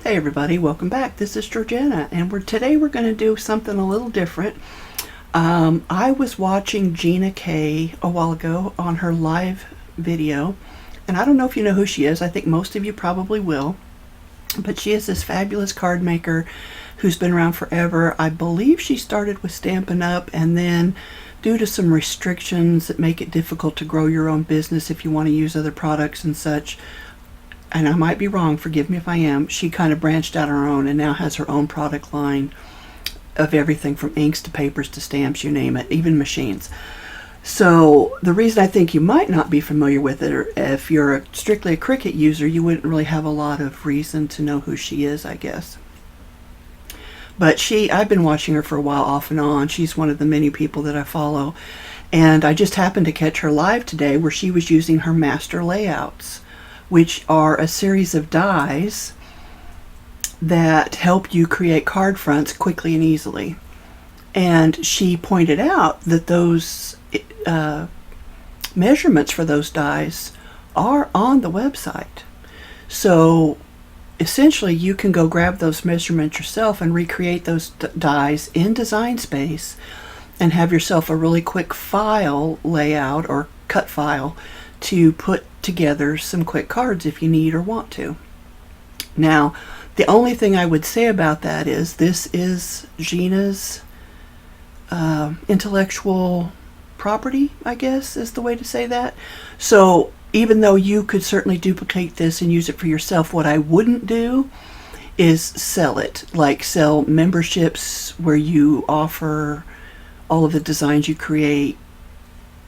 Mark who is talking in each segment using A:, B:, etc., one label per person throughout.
A: Hey everybody, welcome back. This is Georgiana, and today we're going to do something a little different. I was watching Gina K a while ago on her live video, and I don't know if you know who she is. I think most of you probably will, but she is this fabulous card maker who's been around forever. I believe she started with Stampin' Up, and then due to some restrictions that make it difficult to grow your own business if you want to use other products and such, and I might be wrong, forgive me if I am, she kind of branched out on her own and now has her own product line of everything from inks to papers to stamps, you name it, even machines. So the reason I think you might not be familiar with it, or if you're strictly a Cricut user, you wouldn't really have a lot of reason to know who she is, I guess. But I've been watching her for a while off and on. She's one of the many people that I follow. And I just happened to catch her live today where she was using her Master Layouts, which are a series of dies that help you create card fronts quickly and easily. And she pointed out that those measurements for those dies are on the website. So essentially you can go grab those measurements yourself and recreate those dies in Design Space and have yourself a really quick file layout or cut file to put together some quick cards if you need or want to. Now, the only thing I would say about that is this is Gina's intellectual property, I guess is the way to say that. So even though you could certainly duplicate this and use it for yourself, what I wouldn't do is sell it, like sell memberships where you offer all of the designs you create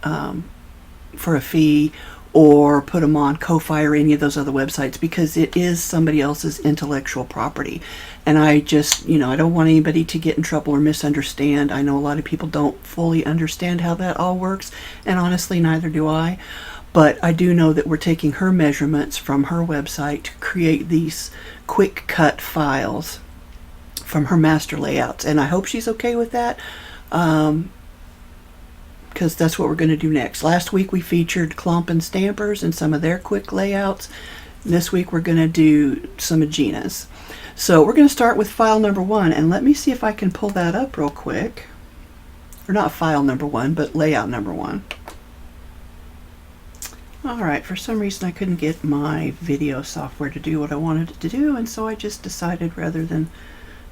A: for a fee, or put them on Ko-Fi or any of those other websites, because it is somebody else's intellectual property. And I just, I don't want anybody to get in trouble or misunderstand. I know a lot of people don't fully understand how that all works, and honestly, neither do I. But I do know that we're taking her measurements from her website to create these quick cut files from her master layouts. And I hope she's okay with that, because that's what we're going to do next. Last week we featured Clump and Stampers and some of their quick layouts. This week we're going to do some of Gina's. So we're going to start with file number 1, and let me see if I can pull that up real quick. Or not file number 1, but layout number 1. Alright, for some reason I couldn't get my video software to do what I wanted it to do, and so I just decided rather than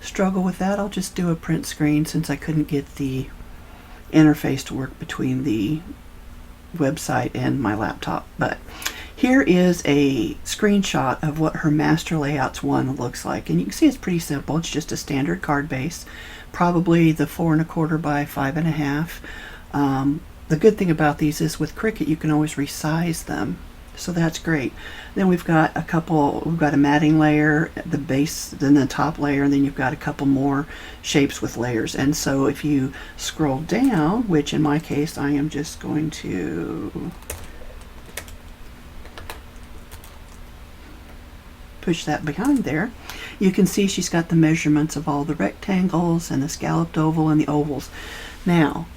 A: struggle with that, I'll just do a print screen since I couldn't get the interface to work between the website and my laptop. But here is a screenshot of what her Master Layouts 1 looks like, and you can see it's pretty simple. It's just a standard card base, probably the 4 1/4 by 5 1/2. The good thing about these is with Cricut you can always resize them, so that's great. Then we've got a matting layer, the base, then the top layer, and then you've got a couple more shapes with layers. And so if you scroll down, which in my case I am just going to push that behind there, you can see she's got the measurements of all the rectangles and the scalloped oval and the ovals. Now,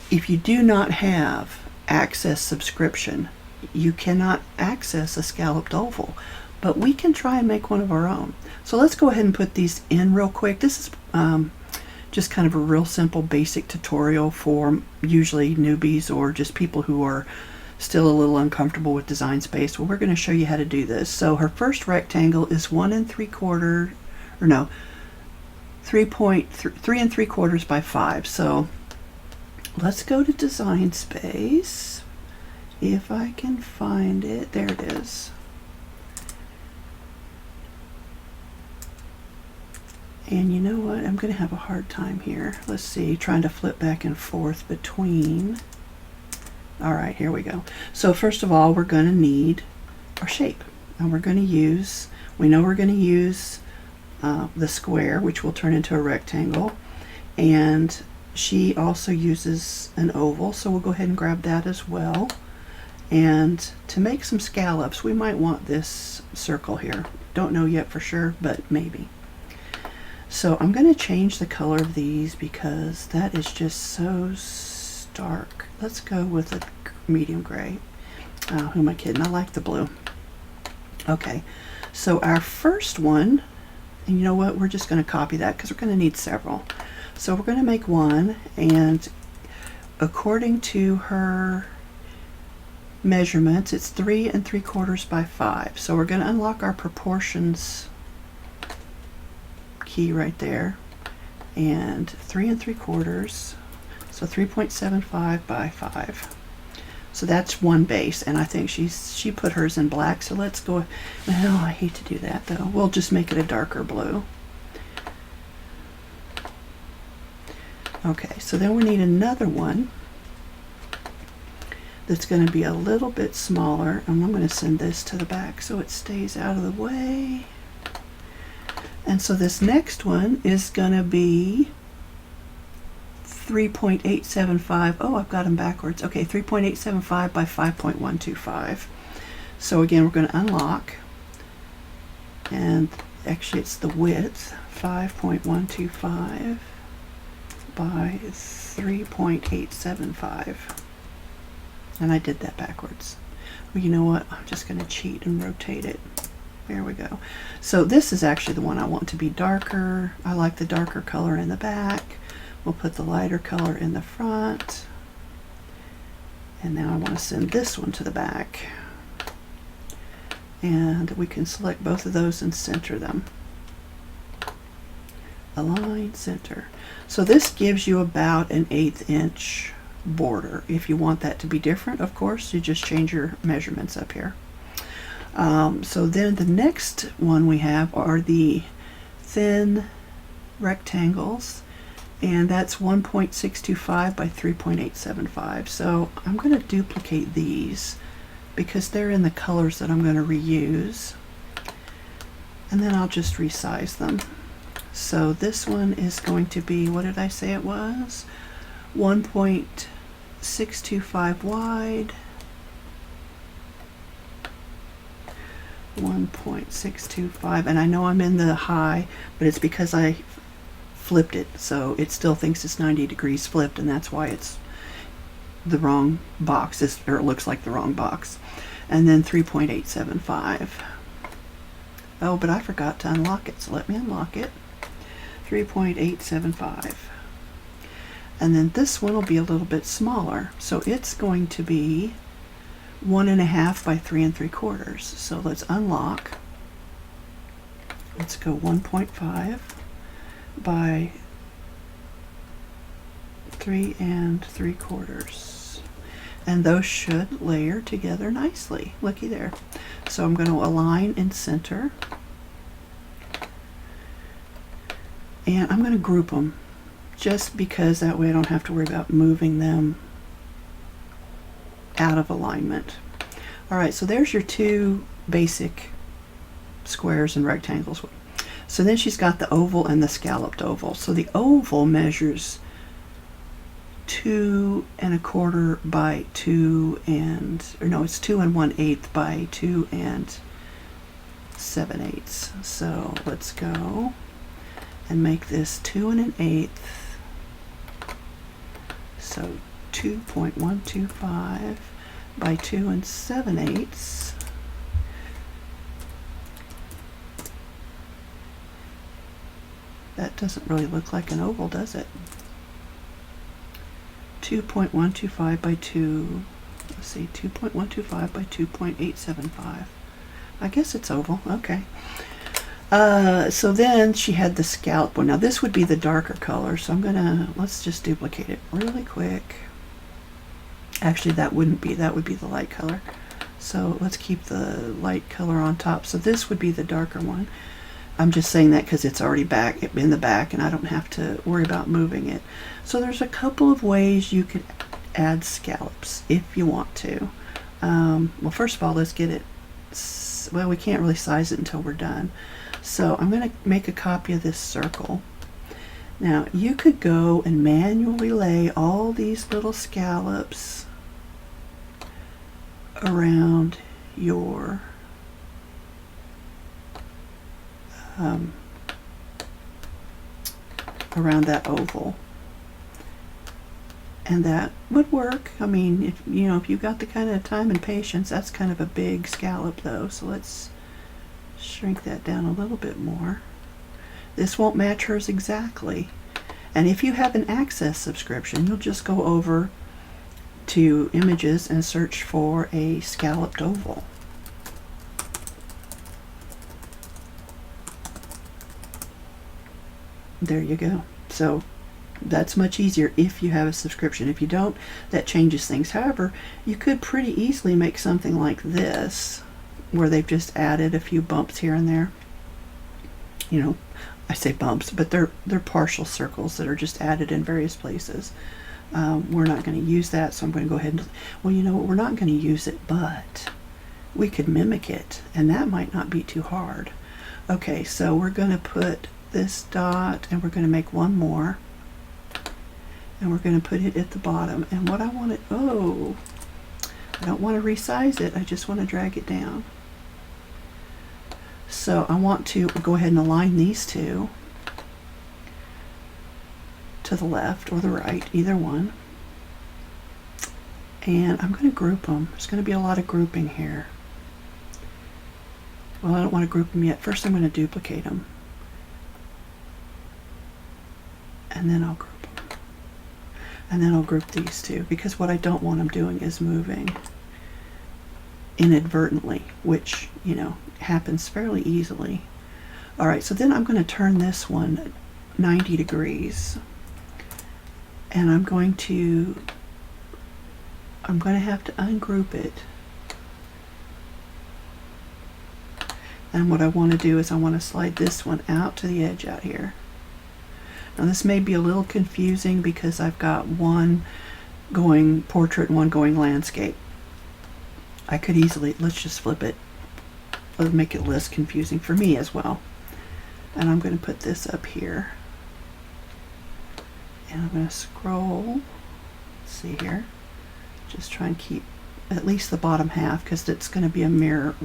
A: if you do not have Access subscription, you cannot access a scalloped oval, but we can try and make one of our own. So let's go ahead and put these in real quick. This is just kind of a real simple basic tutorial for usually newbies or just people who are still a little uncomfortable with Design Space. Well, we're going to show you how to do this. So her first rectangle is 3 3¾ by 5. So let's go to Design Space. If I can find it, there it is. And you know what, I'm going to have a hard time here. Let's see, trying to flip back and forth between. Alright, here we go. So first of all, we're going to need our shape. And we know we're going to use the square, which will turn into a rectangle. And she also uses an oval, so we'll go ahead and grab that as well. And to make some scallops, we might want this circle here. Don't know yet for sure, but maybe. So I'm going to change the color of these because that is just so stark. Let's go with a medium gray. Who am I kidding? I like the blue. Okay, so our first one And you know what? We're just going to copy that because we're going to need several. So we're going to make one, and according to her measurements, it's 3 3/4 by 5. So we're going to unlock our proportions key right there, and 3 3/4, so 3.75 by 5. So that's one base, and I think she put hers in black. So let's go. Well, I hate to do that though. We'll just make it a darker blue. Okay, so then we need another one that's going to be a little bit smaller, and I'm going to send this to the back so it stays out of the way. And so this next one is going to be 3.875. Oh, I've got them backwards. Okay, 3.875 by 5.125. So again, we're going to unlock, and actually it's the width, 5.125 by 3.875. And I did that backwards. Well, you know what? I'm just going to cheat and rotate it. There we go. So this is actually the one I want to be darker. I like the darker color in the back. We'll put the lighter color in the front. And now I want to send this one to the back. And we can select both of those and center them. Align, center. So this gives you about an 1/8 inch border. If you want that to be different, of course, you just change your measurements up here. So then the next one we have are the thin rectangles, and that's 1.625 by 3.875. So I'm going to duplicate these because they're in the colors that I'm going to reuse, and then I'll just resize them. So this one is going to be, what did I say it was? 1.625 wide, 1.625, and I know I'm in the high, but it's because I flipped it, so it still thinks it's 90 degrees flipped, and that's why it's the wrong box, or it looks like the wrong box. And then 3.875. Oh, but I forgot to unlock it, so let me unlock it. 3.875. And then this one will be a little bit smaller, so it's going to be 1.5 by 3 3/4. So let's unlock. Let's go 1.5 by 3 3/4. And those should layer together nicely. Looky there. So I'm going to align and center. And I'm going to group them, just because that way I don't have to worry about moving them out of alignment. Alright, so there's your two basic squares and rectangles. So then she's got the oval and the scalloped oval. So the oval measures 2 1/4 by 2 it's 2 1/8 by 2 7/8. So let's go and make this 2 1/8. So 2.125 by 2 7/8. That doesn't really look like an oval, does it? 2.125 by 2, let's see, 2.125 by 2.875. I guess it's oval, okay. So then she had the scallop one. Now this would be the darker color, so let's just duplicate it really quick. Actually, that wouldn't be, that would be the light color. So let's keep the light color on top. So this would be the darker one. I'm just saying that because it's already back in the back and I don't have to worry about moving it. So there's a couple of ways you could add scallops if you want to. Well, first of all, let's get it, well, we can't really size it until we're done. So I'm going to make a copy of this circle. Now you could go and manually lay all these little scallops around your around that oval, and that would work. I mean, if you got the kind of time and patience. That's kind of a big scallop though, so let's shrink that down a little bit more. This won't match hers exactly. And if you have an Access subscription, you'll just go over to Images and search for a scalloped oval. There you go. So that's much easier if you have a subscription. If you don't, that changes things. However, you could pretty easily make something like this, where they've just added a few bumps here and there. You know, I say bumps, but they're partial circles that are just added in various places. We're not going to use that, so I'm going to go ahead and, well, you know what, we're not going to use it, but we could mimic it, and that might not be too hard. Okay, so we're going to put this dot, and we're going to make one more, and we're going to put it at the bottom. And what I want it, oh, I don't want to resize it, I just want to drag it down. So I want to go ahead and align these two to the left or the right, either one. And I'm going to group them. There's going to be a lot of grouping here. Well, I don't want to group them yet. First I'm going to duplicate them. And then I'll group them. And then I'll group these two, because what I don't want them doing is moving inadvertently, which, you know, happens fairly easily. Alright, so then I'm going to turn this one 90 degrees. And I'm going to have to ungroup it. And what I want to do is I want to slide this one out to the edge out here. Now this may be a little confusing because I've got one going portrait and one going landscape. I could easily, let's just flip it. Let's make it less confusing for me as well. And I'm going to put this up here. And I'm going to scroll, let's see here, just try and keep at least the bottom half, because it's going to be a mirror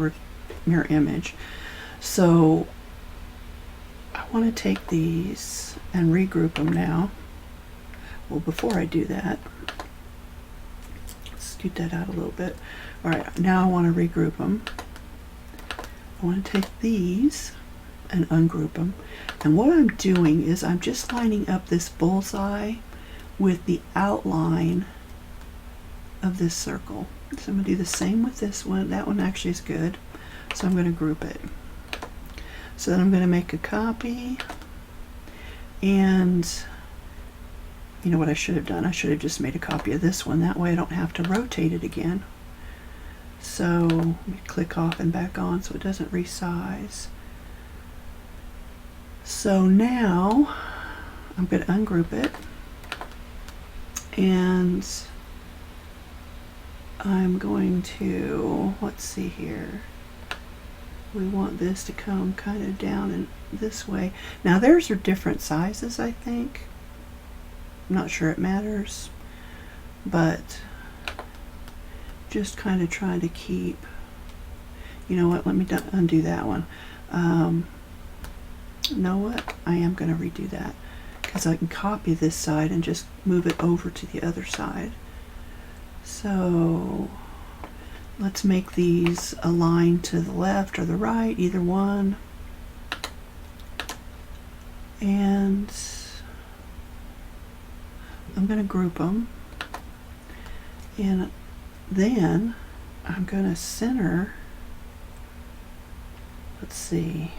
A: image. So I want to take these and regroup them now. Well, before I do that, scoot that out a little bit. Alright, now I want to regroup them. I want to take these and ungroup them. And what I'm doing is I'm just lining up this bullseye with the outline of this circle. So I'm going to do the same with this one. That one actually is good. So I'm going to group it. So then I'm going to make a copy. And you know what I should have done? I should have just made a copy of this one. That way I don't have to rotate it again. So let me click off and back on so it doesn't resize. So now I'm going to ungroup it, and I'm going to, let's see here, we want this to come kind of down in this way. Now theirs are different sizes, I think. I'm not sure it matters, but just kind of trying to keep, you know what, let me undo that one. You know what? I am going to redo that, because I can copy this side and just move it over to the other side. So let's make these align to the left or the right, either one. And I'm going to group them. And then I'm going to center, let's see.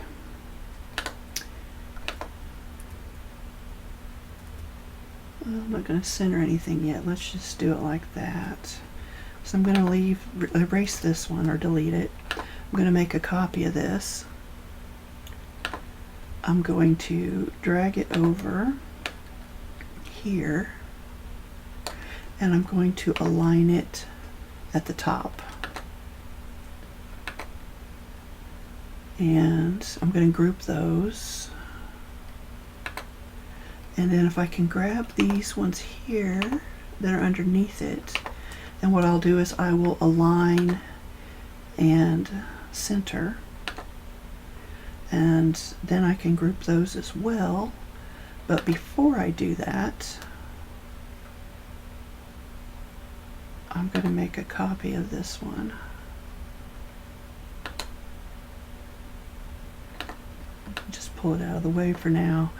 A: I'm not going to center anything yet. Let's just do it like that. So I'm going to erase this one or delete it. I'm going to make a copy of this. I'm going to drag it over here, and I'm going to align it at the top. And I'm going to group those. And then if I can grab these ones here that are underneath it, and what I'll do is I will align and center, and then I can group those as well. But before I do that, I'm going to make a copy of this one. Just pull it out of the way for now.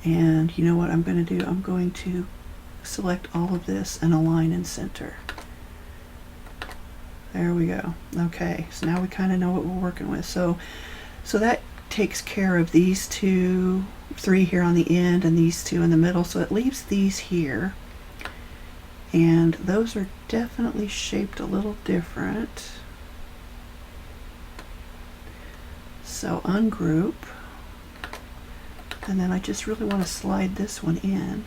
A: And you know what I'm going to do? I'm going to select all of this and align and center. There we go. Okay, so now we kind of know what we're working with. So that takes care of these three here on the end and these two in the middle. So it leaves these here. And those are definitely shaped a little different. So ungroup. And then I just really want to slide this one in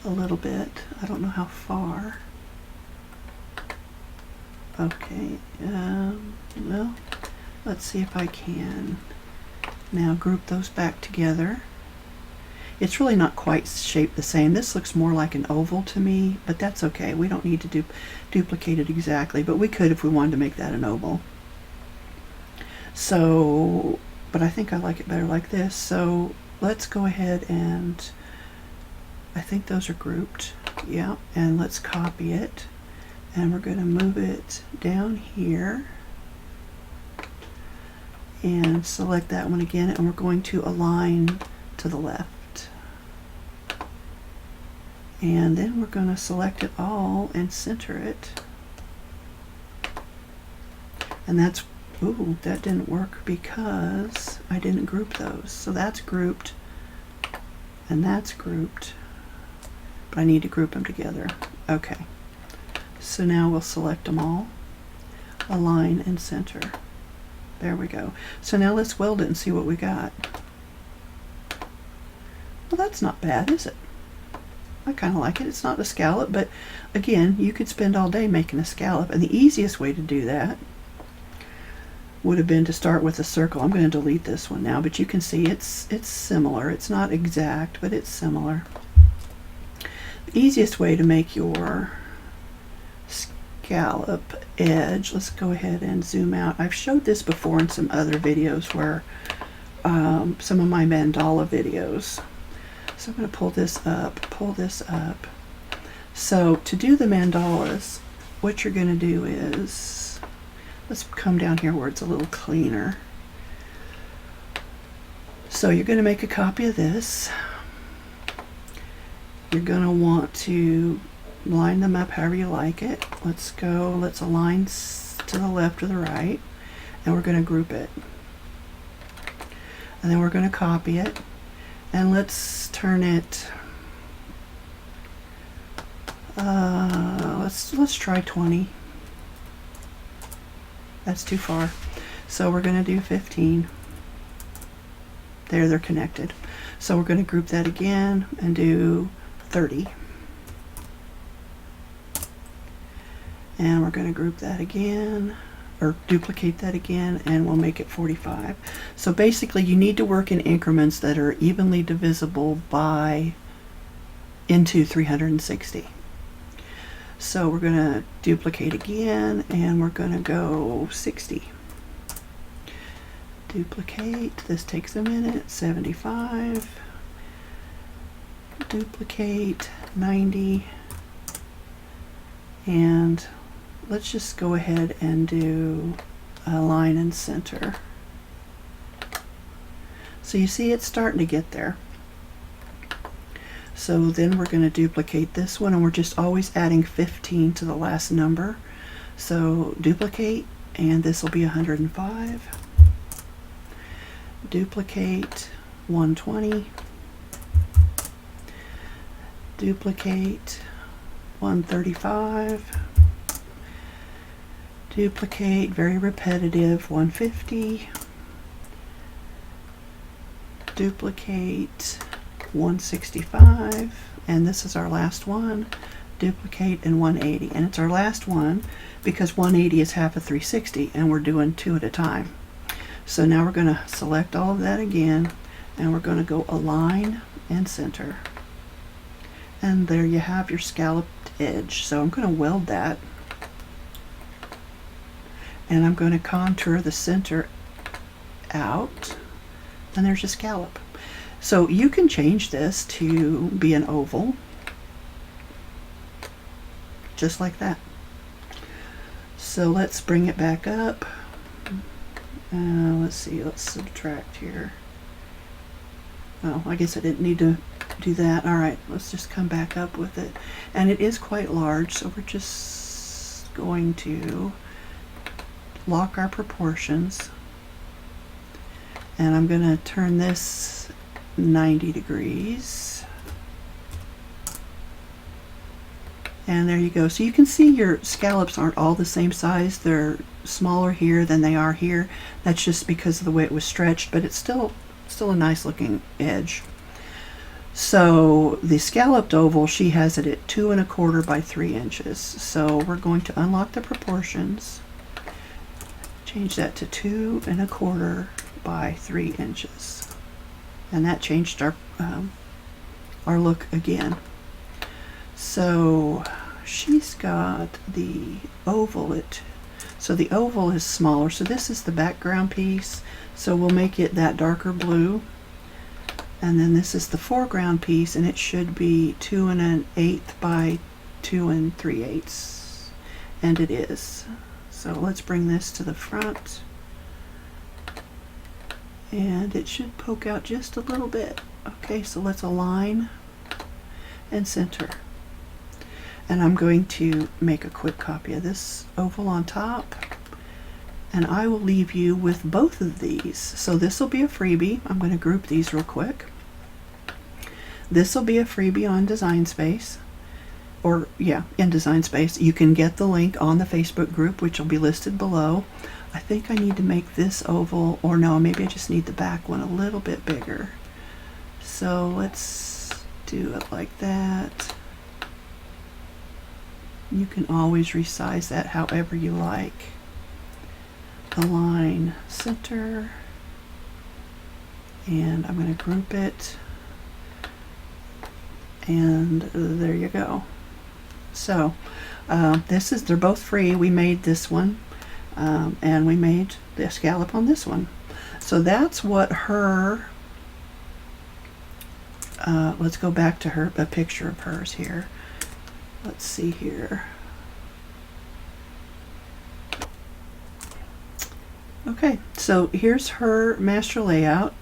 A: a little bit. I don't know how far. Okay, well, let's see if I can now group those back together. It's really not quite shaped the same. This looks more like an oval to me, but that's okay. We don't need to duplicate it exactly, but we could if we wanted to make that an oval. So, but I think I like it better like this. So let's go ahead and, I think those are grouped. Yeah, and let's copy it. And we're going to move it down here and select that one again, and we're going to align to the left. And then we're going to select it all and center it. And that's, ooh, that didn't work because I didn't group those. So that's grouped and that's grouped, but I need to group them together. Okay. So now we'll select them all, align and center. There we go. So now let's weld it and see what we got. Well, that's not bad, is it? I kind of like it. It's not a scallop, but again, you could spend all day making a scallop, and the easiest way to do that would have been to start with a circle. I'm going to delete this one now, but you can see it's similar. It's not exact, but it's similar. The easiest way to make your scallop edge, let's go ahead and zoom out. I've showed this before in some other videos where some of my mandala videos. So I'm going to pull this up. So to do the mandalas, what you're going to do is, let's come down here where it's a little cleaner. So you're going to make a copy of this. You're going to want to line them up however you like it. Let's align to the left or the right, and we're going to group it. And then we're going to copy it, and let's turn it, let's try 20. That's too far. So we're going to do 15. There, they're connected. So we're going to group that again and do 30. And we're going to group that again, or duplicate that again, and we'll make it 45. So basically you need to work in increments that are evenly divisible into 360. So we're going to duplicate again, and we're going to go 60. Duplicate, this takes a minute, 75. Duplicate, 90. And let's just go ahead and do align and center. So you see it's starting to get there. So then we're going to duplicate this one, and we're just always adding 15 to the last number. So duplicate, and this will be 105. Duplicate, 120. Duplicate, 135. Duplicate, very repetitive, 150. Duplicate, 165, and this is our last one. Duplicate, and 180, and it's our last one because 180 is half of 360, and we're doing 2 at a time. So now we're going to select all of that again, and we're going to go align and center. And there you have your scalloped edge. So I'm going to weld that, and I'm going to contour the center out, and there's a scallop. So you can change this to be an oval, just like that. So let's bring it back up, Let's see, let's subtract here. Oh, I guess I didn't need to do that. All right, let's just come back up with it. And it is quite large, so we're just going to lock our proportions. And I'm going to turn this 90 degrees. And there you go. So you can see your scallops aren't all the same size. They're smaller here than they are here. That's just because of the way it was stretched, but it's still a nice looking edge. So the scalloped oval, she has it at 2 1/4 by 3 inches. So we're going to unlock the proportions, change that to 2 1/4 by 3 inches, and that changed our look again. So she's got the oval so the oval is smaller, so this is the background piece, so we'll make it that darker blue, and then this is the foreground piece, and it should be 2 1/8 by 2 3/8, and it is. So let's bring this to the front, and it should poke out just a little bit. Okay, so let's align and center. And I'm going to make a quick copy of this oval on top, and I will leave you with both of these. So this will be a freebie. I'm going to group these real quick. This will be a freebie on Design Space, or yeah, in Design Space. You can get the link on the Facebook group, which will be listed below. I think I need to make this oval, or no, maybe I just need the back one a little bit bigger. So let's do it like that. You can always resize that however you like. Align, center, and I'm going to group it, and there you go. So they're both free. We made this one, and we made the scallop on this one. So that's what her, let's go back to a picture of hers here. Let's see here. Okay, so here's her master layout,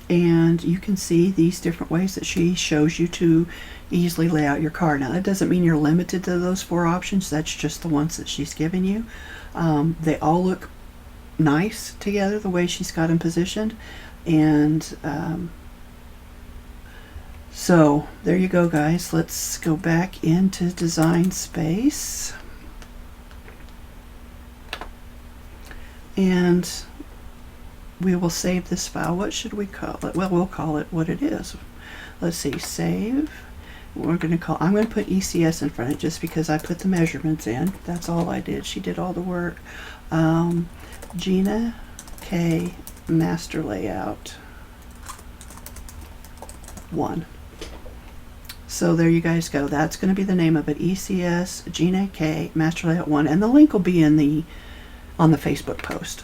A: and you can see these different ways that she shows you to easily lay out your card. Now that doesn't mean you're limited to those 4 options. That's just the ones that she's given you. They all look nice together the way she's got them positioned, and so there you go, guys. Let's go back into Design Space, and we will save this file. What should we call it? Well, we'll call it what it is. Let's see, save. I'm going to put ECS in front of it just because I put the measurements in. That's all I did. She did all the work. Gina K Master Layout 1. So there you guys go. That's going to be the name of it. ECS Gina K Master Layout 1, and the link will be on the Facebook post,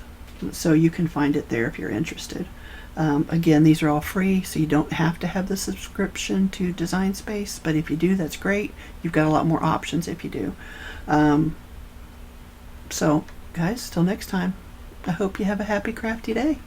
A: so you can find it there if you're interested. Again, these are all free, so you don't have to have the subscription to Design Space, but if you do, that's great. You've got a lot more options if you do. So guys, till next time, I hope you have a happy crafty day.